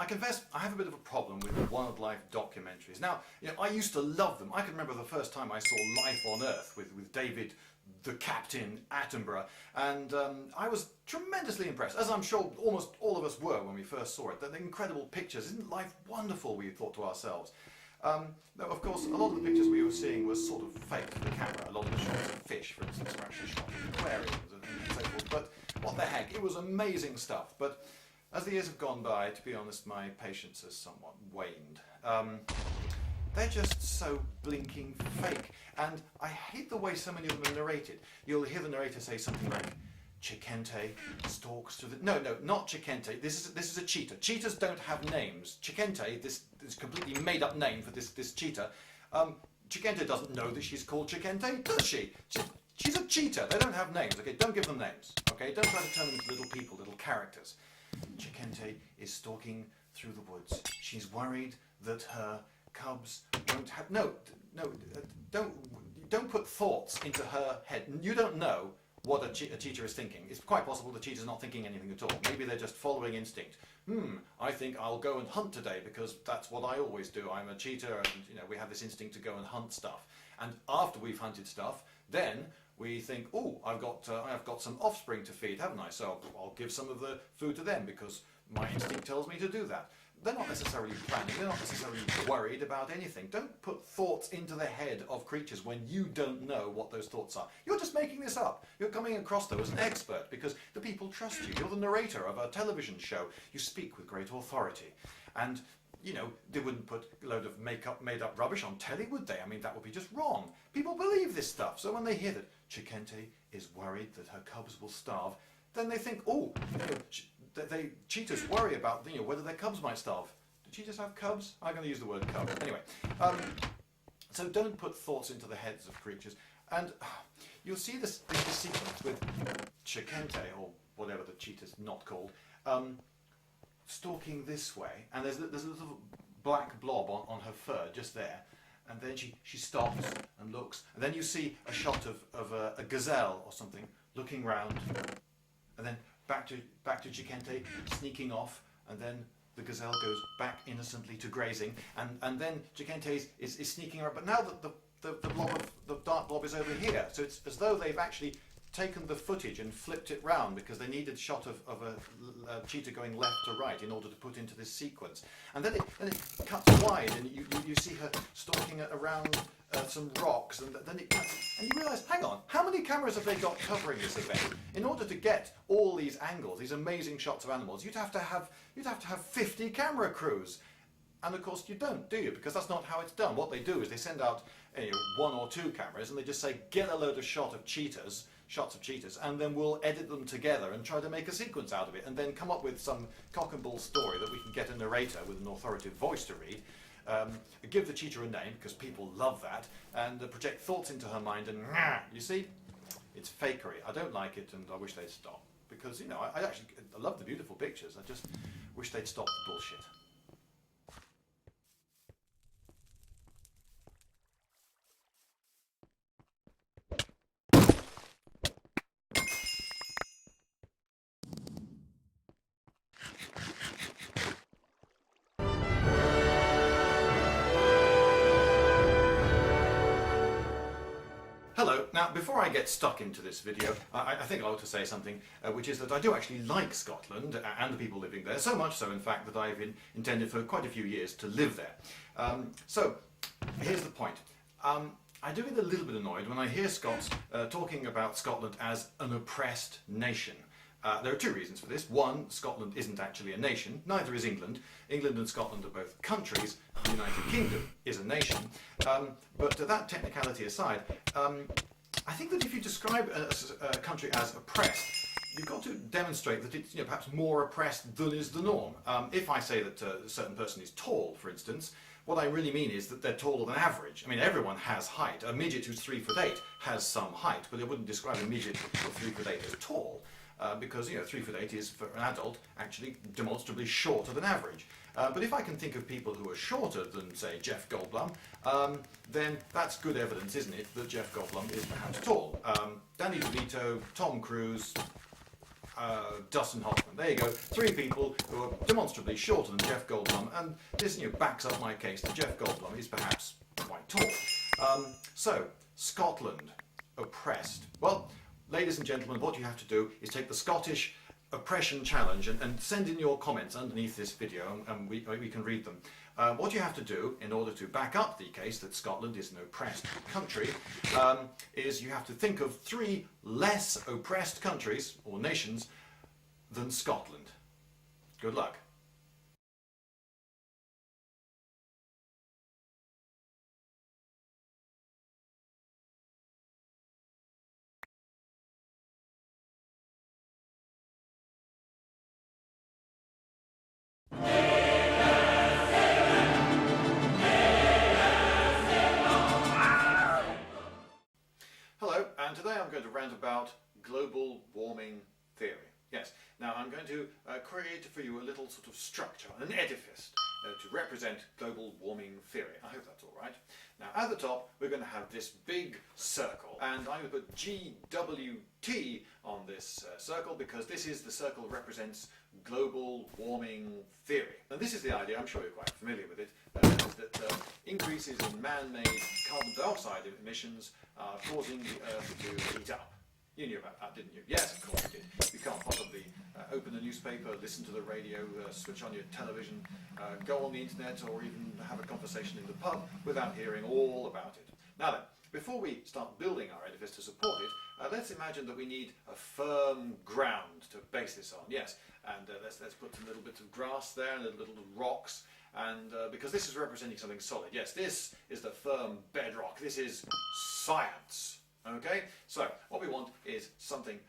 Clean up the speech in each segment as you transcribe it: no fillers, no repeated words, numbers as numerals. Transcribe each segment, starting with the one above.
confess I have a bit of a problem with wildlife documentaries. Now, I used to love them. I can remember the first time I saw Life on Earth with David the Captain Attenborough, and I was tremendously impressed, as I'm sure almost all of us were when we first saw it. The incredible pictures. Isn't life wonderful, we thought to ourselves. Now, of course, a lot of the pictures we were seeing was sort of fake to the camera. A lot of the shots of fish, for instance, were actually shot in aquariums and so forth. But what the heck, it was amazing stuff. But as the years have gone by, to be honest, my patience has somewhat waned. They're just so blinking fake. And I hate the way so many of them are narrated. You'll hear the narrator say something like, Chikente stalks through the... No, not Chikente. This is a cheetah. Cheetahs don't have names. Chikente, this completely made-up name for this cheetah. Chikente doesn't know that she's called Chikente, does she? She's a cheetah. They don't have names. Okay, don't give them names. Okay, don't try to turn them into little people, little characters. Chikente is stalking through the woods. She's worried that her cubs won't have... No, don't put thoughts into her head. You don't know what a cheetah is thinking. It's quite possible the cheetah's not thinking anything at all. Maybe they're just following instinct. I think I'll go and hunt today because that's what I always do. I'm a cheetah, and we have this instinct to go and hunt stuff. And after we've hunted stuff, then we think, oh, I've got some offspring to feed, haven't I? So I'll give some of the food to them because my instinct tells me to do that. They're not necessarily planning, they're not necessarily worried about anything. Don't put thoughts into the head of creatures when you don't know what those thoughts are. You're just making this up. You're coming across though as an expert because the people trust you. You're the narrator of a television show. You speak with great authority. And, they wouldn't put a load of made up rubbish on telly, would they? I mean, that would be just wrong. People believe this stuff. So when they hear that Chikente is worried that her cubs will starve, then they think, oh, cheetahs worry about whether their cubs might starve. Do cheetahs have cubs? I'm going to use the word cub. Anyway, so don't put thoughts into the heads of creatures. And you'll see this sequence with Chikente, or whatever the cheetah's not called, stalking this way, and there's a little black blob on her fur just there. And then she stops and looks, and then you see a shot of a gazelle or something looking round, and then back to Chikente sneaking off, and then the gazelle goes back innocently to grazing, and then Chikente is sneaking around. But now that the dark blob is over here, so it's as though they've actually taken the footage and flipped it round because they needed a shot of a cheetah going left to right in order to put into this sequence. And then it cuts wide, and you see her stalking around some rocks, and then it cuts, and you realise, hang on, how many cameras have they got covering this event? In order to get all these angles, these amazing shots of animals, you'd have to have 50 camera crews. And of course you don't, do you? Because that's not how it's done. What they do is they send out one or two cameras, and they just say, get a load of shots of cheetahs, and then we'll edit them together and try to make a sequence out of it, and then come up with some cock and bull story that we can get a narrator with an authoritative voice to read, give the cheetah a name, because people love that, and project thoughts into her mind, and you see, it's fakery. I don't like it, and I wish they'd stop. Because, I love the beautiful pictures. I just wish they'd stop the bullshit. Hello. Now, before I get stuck into this video, I think I ought to say something, which is that I do actually like Scotland and the people living there, so much so, in fact, that I've intended for quite a few years to live there. So, here's the point. I do get a little bit annoyed when I hear Scots talking about Scotland as an oppressed nation. There are two reasons for this. One, Scotland isn't actually a nation, neither is England. England and Scotland are both countries. The United Kingdom is a nation. But that technicality aside, I think that if you describe a country as oppressed, you've got to demonstrate that it's perhaps more oppressed than is the norm. If I say that a certain person is tall, for instance, what I really mean is that they're taller than average. I mean, everyone has height. A midget who's 3'8" has some height, but I wouldn't describe a midget of 3'8" as tall. Because 3'8" is, for an adult, actually demonstrably shorter than average. But if I can think of people who are shorter than, say, Jeff Goldblum, then that's good evidence, isn't it, that Jeff Goldblum is perhaps tall. Danny DeVito, Tom Cruise, Dustin Hoffman. There you go. 3 people who are demonstrably shorter than Jeff Goldblum, and this backs up my case that Jeff Goldblum is perhaps quite tall. So, Scotland, oppressed. Well, ladies and gentlemen, what you have to do is take the Scottish oppression challenge and send in your comments underneath this video, and we can read them. What you have to do in order to back up the case that Scotland is an oppressed country is you have to think of 3 less oppressed countries or nations than Scotland. Good luck. Hello, and today I'm going to rant about global warming theory. Yes, now I'm going to create for you a little sort of structure, an edifice, to represent global warming theory. I hope that's all right. Now at the top we're going to have this big circle, and I'm going to put GWT on this circle because this is the circle that represents global warming theory. And this is the idea, I'm sure you're quite familiar with it, that increases in man-made carbon dioxide emissions are causing the Earth to heat up. You knew about that, didn't you? Yes, of course you did. You can't possibly open the newspaper, listen to the radio, switch on your television, go on the internet, or even have a conversation in the pub without hearing all about it. Now then, before we start building our edifice to support it, let's imagine that we need a firm ground to base this on. Yes, and let's put a little bit of grass there and a little rocks, and because this is representing something solid. Yes, this is the firm bedrock. This is science. Okay, so what we want is something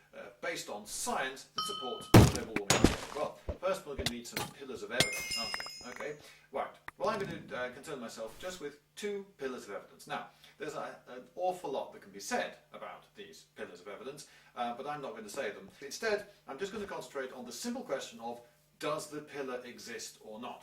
based on science that supports global warming. Well, first we're going to need some pillars of evidence, aren't we? Okay, right. Well, I'm going to concern myself just with 2 pillars of evidence. Now, there's an awful lot that can be said about these pillars of evidence, but I'm not going to say them. Instead, I'm just going to concentrate on the simple question of, does the pillar exist or not?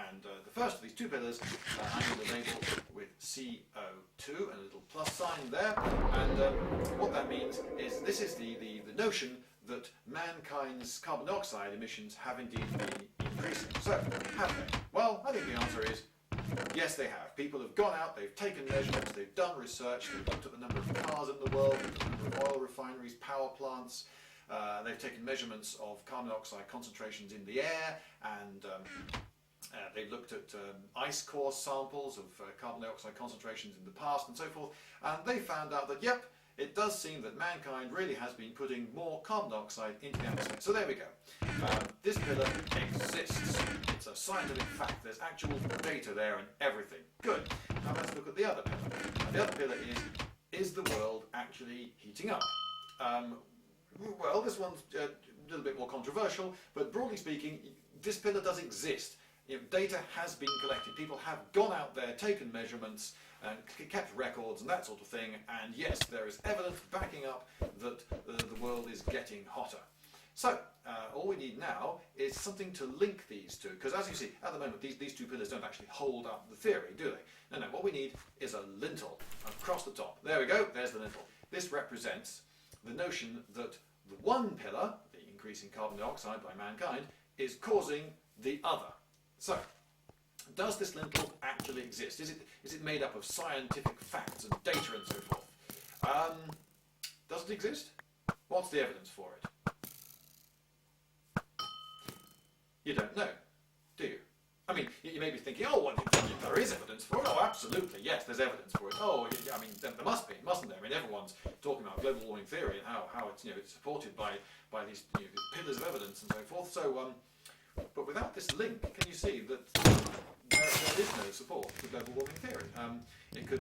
And the first of these 2 pillars I'm going to label with CO2 and a little plus sign there. And what that means is this is the notion that mankind's carbon dioxide emissions have indeed been increasing. So, have they? Well, I think the answer is yes, they have. People have gone out, they've taken measurements, they've done research, they've looked at the number of cars in the world, the number of oil refineries, power plants. They've taken measurements of carbon dioxide concentrations in the air, and they looked at ice core samples of carbon dioxide concentrations in the past and so forth, and they found out that, yep, it does seem that mankind really has been putting more carbon dioxide into the atmosphere. So there we go. This pillar exists. It's a scientific fact. There's actual data there and everything. Good. Now let's look at the other pillar. Now, the other pillar is the world actually heating up? Well, this one's a little bit more controversial, but broadly speaking, this pillar does exist. Data has been collected. People have gone out there, taken measurements, and kept records and that sort of thing, and yes, there is evidence backing up that the world is getting hotter. So, all we need now is something to link these two, because as you see, at the moment, these 2 pillars don't actually hold up the theory, do they? No, what we need is a lintel across the top. There we go, there's the lintel. This represents the notion that the one pillar, the increase in carbon dioxide by mankind, is causing the other. So, does this lintel actually exist? Is it made up of scientific facts and data and so forth? Does it exist? What's the evidence for it? You don't know, do you? I mean, you may be thinking, oh, well, there is evidence for it. Oh, absolutely, yes, there's evidence for it. Oh, I mean, there must be, mustn't there? I mean, everyone's talking about global warming theory and how it's, it's supported by these pillars of evidence and so forth. So, but without this link, can you see that there is no support for global warming theory? It could